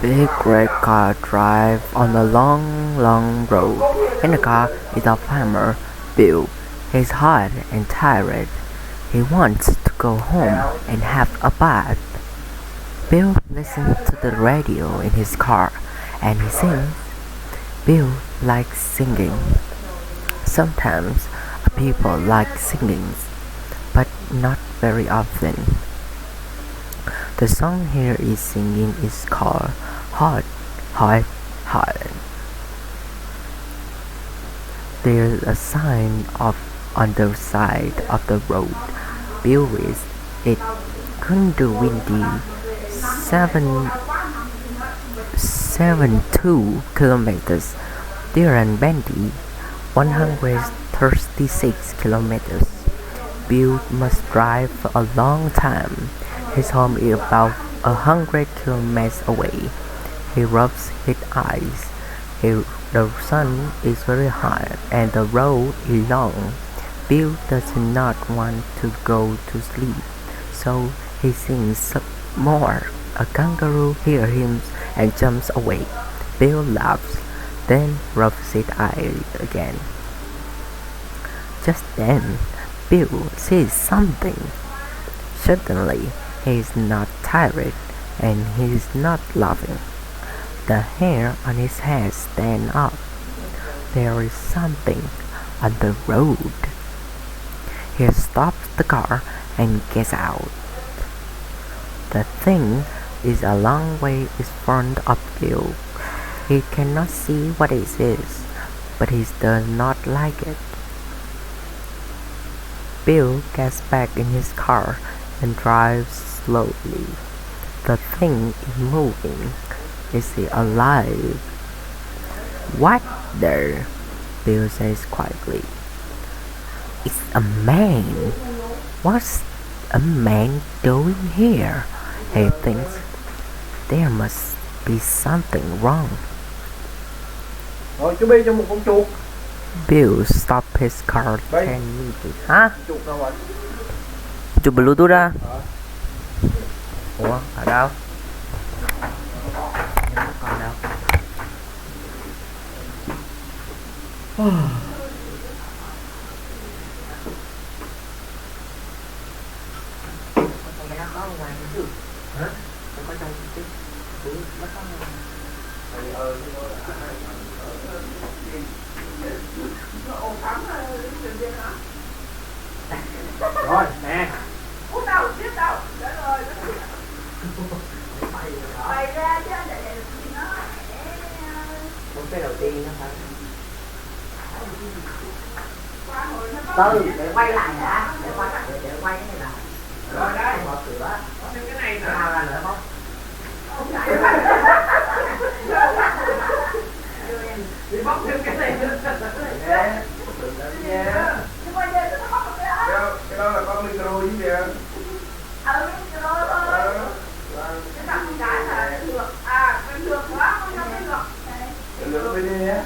big red car drive on a long, long road. In the car is a farmer, Bill. He's hot and tired. He wants to go home and have a bath. Bill listens to the radio in his car and he sings. Bill likes singing. Sometimes people like singing, but not very often. The song here is singing is called Hot, Hot, Hot. There's a sign on the side of the road. Bill reads it couldn't do windy 72 kilometers. Dear and Bendy 136 kilometers. Bill must drive for a long time. His home is about 100 kilometers away. He rubs his eyes. The sun is very hot and the road is long. Bill does not want to go to sleep, so he sings some more. A kangaroo hears him and jumps away. Bill laughs, then rubs his eyes again. Just then, Bill sees something. Suddenly, he is not tired and he is not laughing. The hair on his head stands up. There is something on the road. He stops the car and gets out. The thing is a long way in front of Bill. He cannot see what it is, but he does not like it. Bill gets back in his car and drives slowly. The thing is moving. Is it alive? What the? Bill says quietly. It's a man. What's a man doing here? He thinks. There must be something wrong. Rồi chuẩn bị cho một con chuột. Bill stopped his car 10 minutes. Hả? Chuột đâu rồi? Chụp Bluetooth ra. Ủa, ở đâu? Còn đâu? Hả? Có trong chứ. Nó có. Rồi, nè. Uống đâu, tiếp đâu. Để rồi. Bày ra chứ để nó. Bốn cái đầu tiên nó phải. Từ để quay lại đã, để quay cái này lại. Rồi đây. Mở cửa. Thêm cái này nữa. Nào ra nữa không? Đi bóc thêm cái này nữa. Nhưng mà giờ nó bóc được cái đó. Cái đó là con micro chứ kìa. Micro thôi. Cái thằng con gái là được. À, bên được quá, con không biết được. Cái lượng bên á.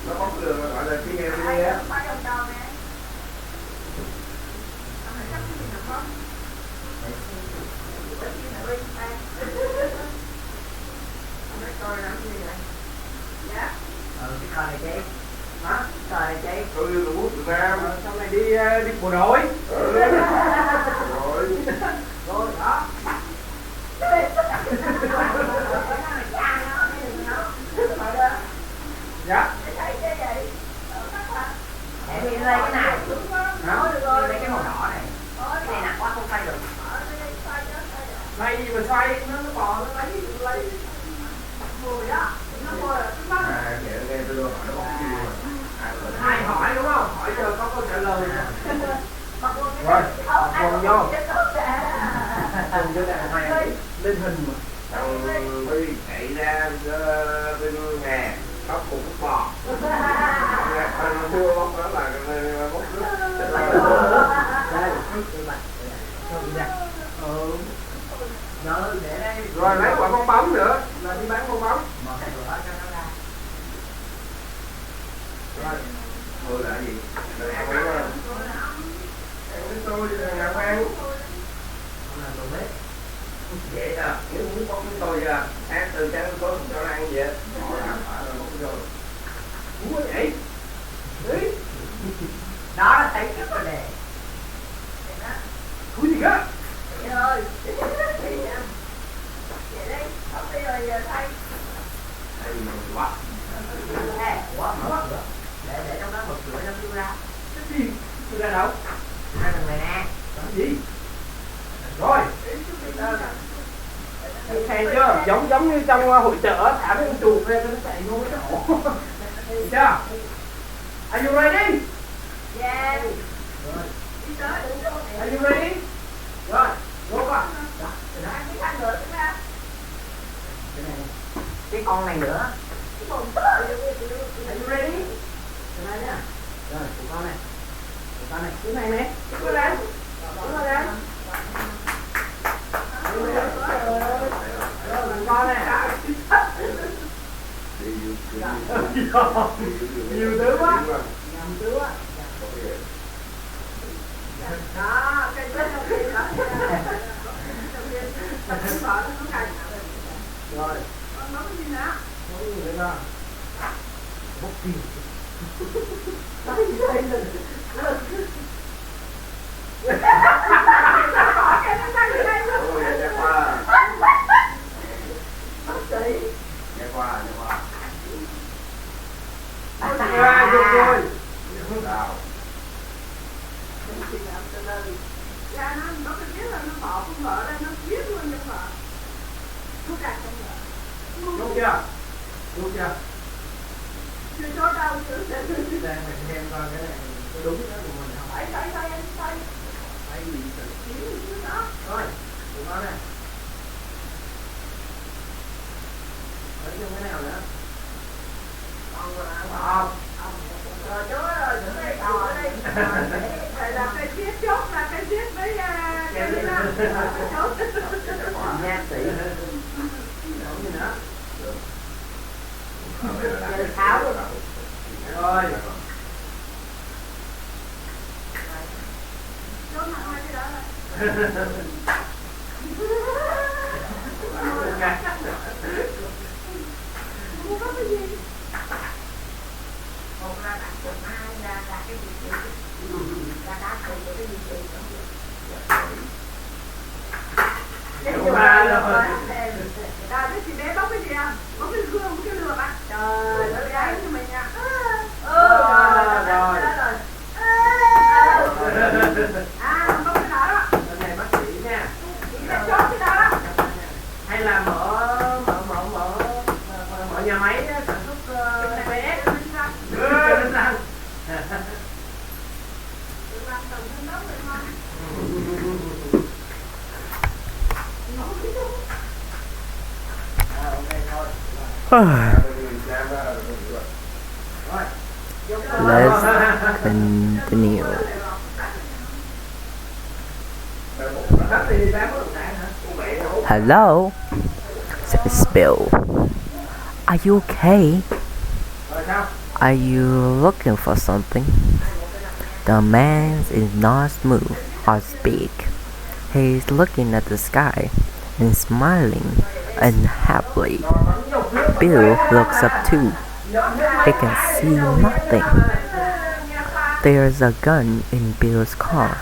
Nó bóc đường mà gọi là cái nghe bên á. Quay vòng tròn nè. Chắc cái gì được không? Dạ. Cái con này chị. Hả? Con này chị. Tôi là quốc Việt Nam. Sau này đi bộ đội. Rồi. Rồi đó. Dạ. Em đi lấy cái này. Hả? Lấy cái màu đỏ này. Cái này nặng quá không xoay được. Này gì mà xoay nó bò nó lấy. Mùi đó. Nó mùi là cái mắt. À, nghe tôi hỏi nó bóc cái gì mà. Ai hỏi đúng không? Hỏi giờ có câu trả lời nè. Rồi, Còn vô. Còn vô là mày lên hình mà. Xong mới chạy ra bên nhà bóc một cái bò. Nó mua bóc đó là bóc nước. Đây, cái mặt. Nhớ để đây. Rồi lấy quả bong bóng nữa, là đi bán bong bóng. Mở cái cửa cho nó ra. Rồi, mưa là gì? Là ăn mấy không? Ăn với tôi là ngạc ăn. Không là đồ bếp. Dễ à, nếu muốn bóc với tôi à, ăn sáng từ sáng đến tối không cho nó ăn gì hết. Ủa vậy? Đấy. Đó là thấy trước rồi nè. Cúi gì đó? Vậy thôi. Vậy đi, không đi rồi giờ thay. Đây quá. Nè, quá mở cửa. Để trong đó mở cửa cho tôi ra. Cái gì? Tôi ra đâu? Ra đằng này nè. Làm gì? Rồi. Thấy chưa? Giống như trong hội chợ thả cái con chuột ra cho nó chạy vô cái ổ. Được chưa? Are you ready? Yeah. Đi tới. Are you ready? Rồi, vô con. Cái khăn nữa tính ra. Cái con này nữa. Cái bồn. Are you ready? Cái này nè. Rồi, của con này. Của con này. Cái này nè. Cứ lên. Cứ lên. Con này. Nhiều thứ quá. Nhầm thứ á. Đó, cây chết trong kia đó. Trong kia. Tập cái vợ nó có cành. Rồi. Con nói cái gì nữa? Nói cái gì nữa con? Bốc tiền. Nói gì đây là... Ôi, dạ qua. Bác sĩ. Dạ qua, dạ qua. À, Được rồi. Sao? Dạ nó cứ biết là nó bỏ con vợ ra, nó giết luôn con vợ. Nó đặt con vợ. Đúng chưa? Đúng chưa? Chưa chốt đâu, chưa. Đang phải xem coi cái này có đúng đó của mình không? Phải anh phải. Phải gì tự Chứ đó. rồi, của nó này. Ở trong cái nào nữa? Không. Rồi chú ơi, chú đây, chú đây. Phải là cây chiết chốt là cây chiết với cây chiết đó. Chốt. Nha sĩ. Không gì nữa. Giờ tháo rồi. Rồi. Chốt mặt hai cái đó rồi. Không có cái gì. Một là đặt một hai là cái gì là đặt một cái gì Đúng ba rồi. rồi cái chị bé bóc cái gì à? Bóc cái gương, cái lừa bác. Trời ơi, gái như mình nha. Rồi. À, bóc cái đó đó. Cái này bác sĩ nha. Chị đã chốt cái đó đó. Hay là mở nhà máy sản xuất bé. Cho nên rằng. Let's continue. Hello, says Bill. Are you okay? Are you looking for something? The man is not move or speak. He is looking at the sky and smiling unhappily. Bill looks up too. He can see nothing. There's a gun in Bill's car.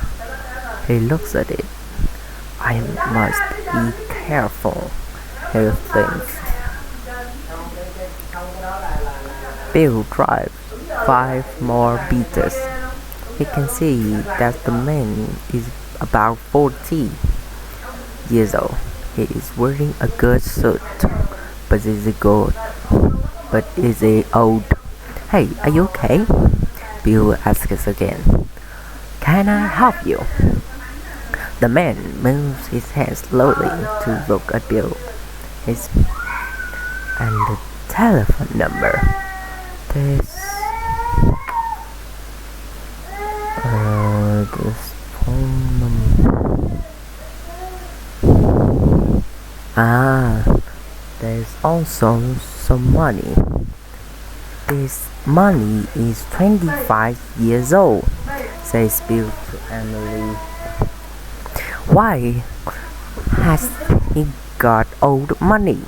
He looks at it. I must be careful, he thinks. Bill drives 5 more meters. He can see that the man is about 40 years old. He is wearing a good suit, but is he old? Hey, are you okay? Bill asks again. Can I help you? The man moves his head slowly to look at Bill. And the telephone number. This phone number. There's also some money. This money is 25 years old, says Bill to Emily. Why has he got old money?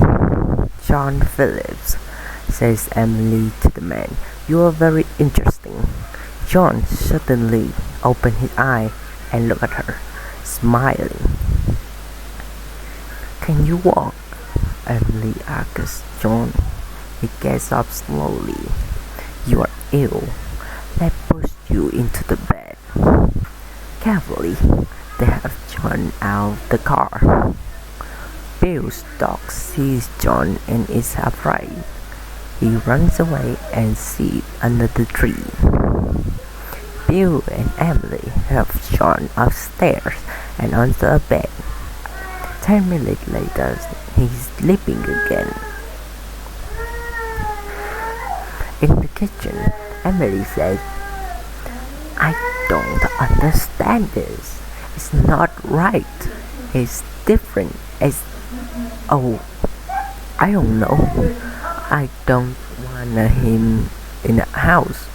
John Phillips," says Emily to the man. "You are very interesting." John suddenly opened his eye and looked at her, smiling. "Can you walk?" Emily asks John. He gets up slowly. "You are ill. Let's push you into the bed." Carefully, they have John out of the car. Bill's dog sees John and is afraid. He runs away and sits under the tree. Bill and Emily help John upstairs and onto a bed. 10 minutes later, he's sleeping again. In the kitchen, Emily says, "I don't understand this. It's not right. It's different. Oh, I don't know. I don't want him in the house."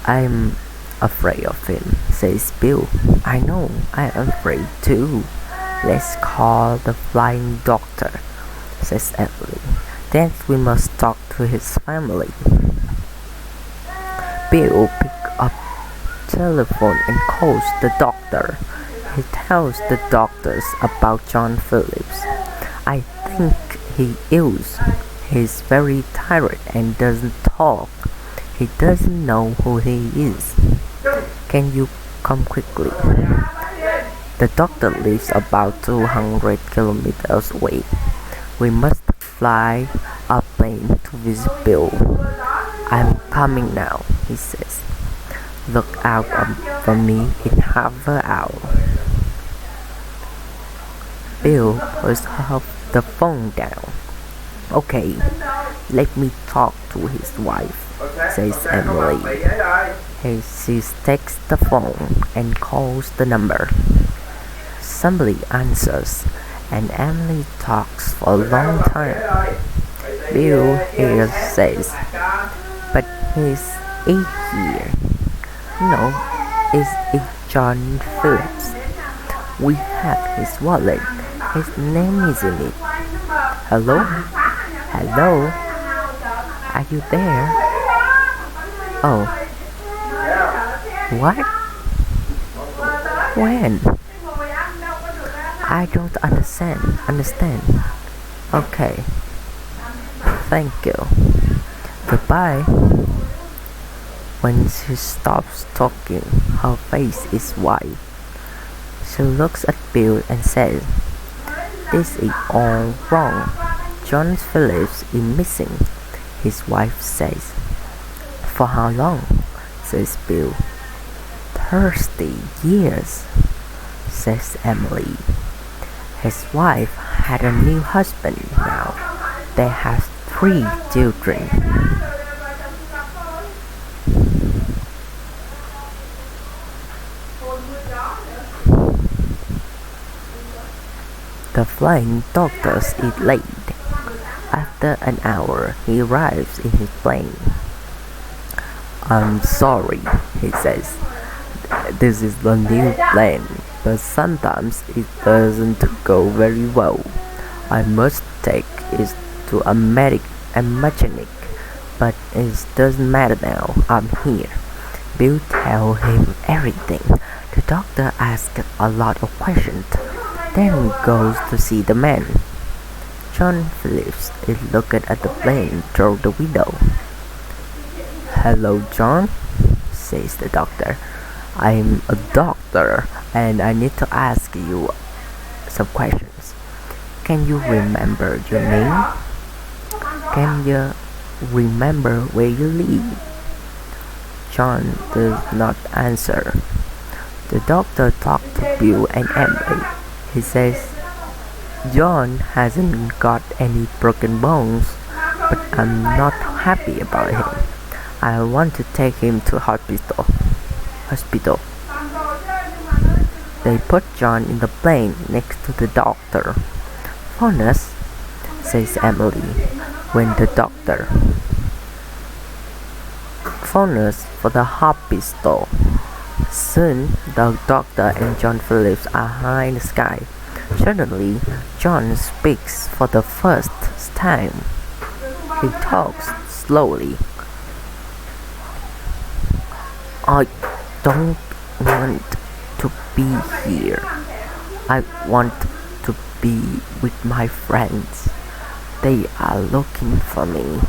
"I'm afraid of him," says Bill. "I know, I'm afraid too. Let's call the flying doctor," says Emily. "Then we must talk to his family." Bill picks up the telephone and calls the doctor. He tells the doctors about John Phillips. "I think he is. He's very tired and doesn't talk. He doesn't know who he is. Can you come quickly?" The doctor lives about 200 kilometers away. "We must fly a plane to visit Bill." "I'm coming now," he says. "Look out for me in half an hour." Bill puts the phone down. "Okay, let me talk to his wife," says Emily. She takes the phone and calls the number. Somebody answers, and Emily talks for a long time. Bill here says, "But he's here." "No, it's John Phillips. We have his wallet. His name is in it." "Hello? Hello? Are you there?" "Oh. What? When?" "I don't understand. Okay. Thank you. Goodbye." When she stops talking, her face is white. She looks at Bill and says, "This is all wrong. John Phillips is missing," his wife says. "For how long?" says Bill. 30 years, says Emily. His wife had a new husband now. They have 3 children. The flying doctor is late. After an hour, he arrives in his plane. "I'm sorry," he says. "This is the new plane, but sometimes it doesn't go very well. I must take it to a mechanic, but it doesn't matter now. I'm here." Bill tells him everything. The doctor asks a lot of questions, then goes to see the man. John Phillips is looking at the plane through the window. "Hello, John," says the doctor. "I'm a doctor and I need to ask you some questions. Can you remember your name? Can you remember where you live?" John does not answer. The doctor talks to Bill and Emily. He says, "John hasn't got any broken bones, but I'm not happy about him. I want to take him to hospital. They put John in the plane next to the doctor. "Phone us," says Emily, when the doctor phone us for the hospital. Soon, the doctor and John Phillips are high in the sky. Suddenly, John speaks for the first time. He talks slowly. I don't want to be here. I want to be with my friends. They are looking for me.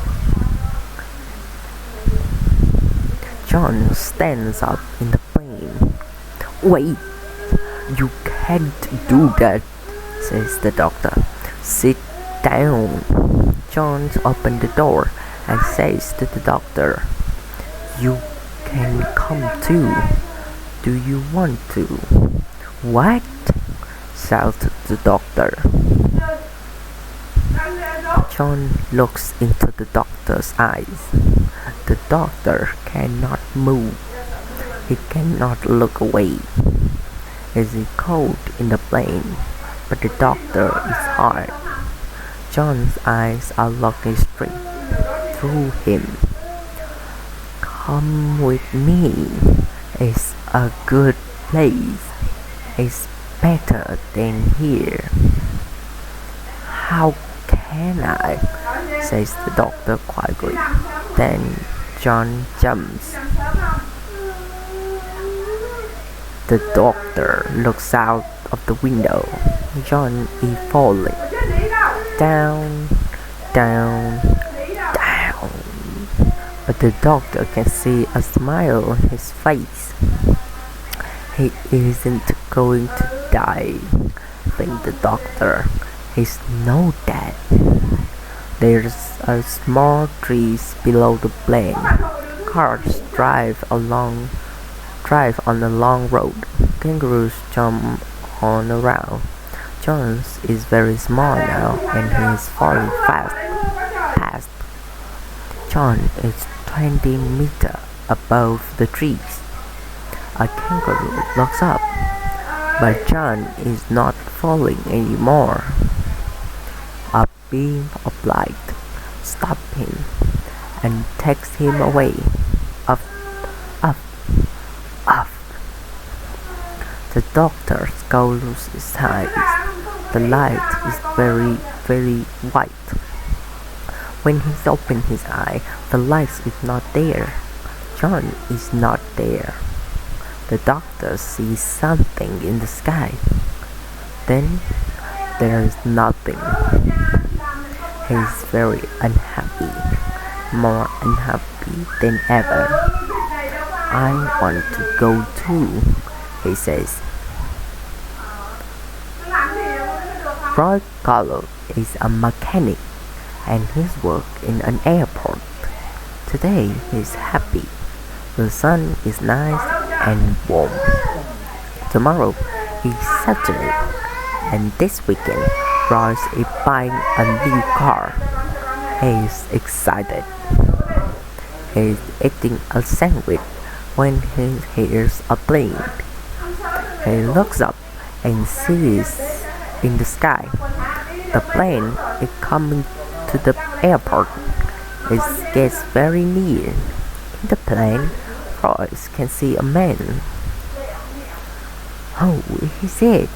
John stands up in the plane. Wait, you can't do that, says the doctor. Sit down. John opens the door and says to the doctor, You can come too. Do you want to? What? Shouted the doctor. John looks into the doctor's eyes. The doctor cannot move. He cannot look away. Is he cold in the plane? But the doctor is hard. John's eyes are looking straight through him. Come with me. It's a good place. It's better than here. How can I? Says the doctor quietly. Then John jumps. The doctor looks out of the window. John is falling. Down, down, down. But the doctor can see a smile on his face. He isn't going to die, thinks the doctor. He's not dead. There's a small trees below the plane. Cars drive on a long road. Kangaroos jump on around. Jones is very small now and he is falling fast. John is 20 meters above the trees. A kangaroo looks up, but John is not falling anymore. A beam of light stops him and takes him away. Up, up, up. The doctor closes his eyes. The light is very, very white. When he opens his eye, the light is not there. John is not there. The doctor sees something in the sky. Then there is nothing. He is very unhappy, more unhappy than ever. I want to go too, he says. Roy Carlo is a mechanic and he's worked in an airport. Today he's happy. The sun is nice and warm. Tomorrow is Saturday, and this weekend Roy is buying a new car. He's excited. He's eating a sandwich when he hears a plane. He looks up and sees in the sky. The plane is coming to the airport. It gets very near. In the plane, Royce can see a man. Who is it?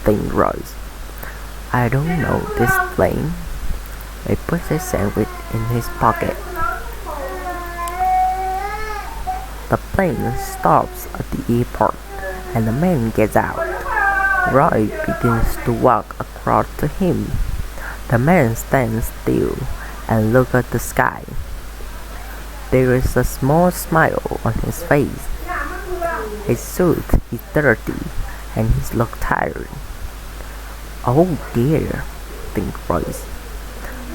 Thinks Royce. I don't know this plane. He puts a sandwich in his pocket. The plane stops at the airport and the man gets out. Roy begins to walk across to him. The man stands still and looks at the sky. There is a small smile on his face. His suit is dirty and he looks tired. Oh dear, thinks Royce.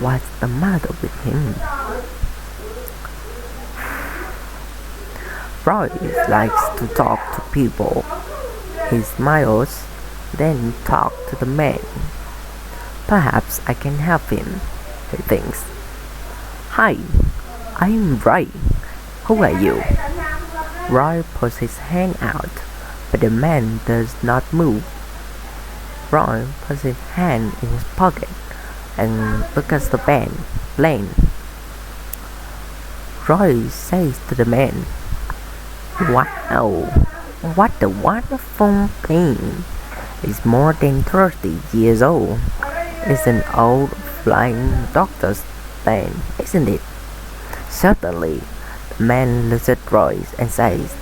What's the matter with him? Royce likes to talk to people. He smiles, then talks to the man. Perhaps I can help him, he thinks. Hi, I'm Roy. Who are you? Roy puts his hand out, but the man does not move. Roy puts his hand in his pocket and looks at the plane. Roy says to the man, Wow, what a wonderful plane. It's more than 30 years old. It's an old flying doctor's plane, isn't it? Certainly, the man looks at Roy and says,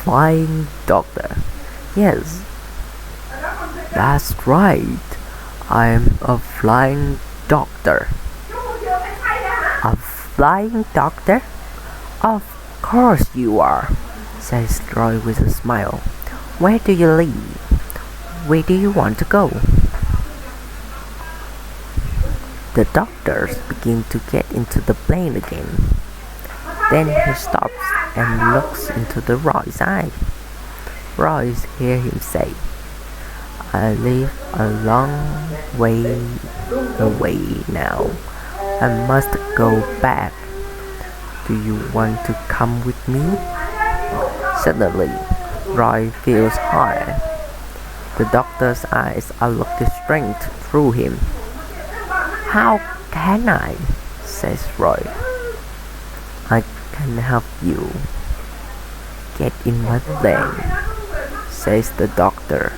Flying doctor. Yes, that's right. I'm a flying doctor. A flying doctor? Of course you are, says Roy with a smile. Where do you live? Where do you want to go? The doctors begin to get into the plane again. Then he stops and looks into the Roy's eye. Roy hears him say, I live a long way away now. I must go back. Do you want to come with me? Suddenly, Roy feels hard. The doctor's eyes are looking straight through him. How can I? Says Roy. I can help you. Get in my plane, says the doctor.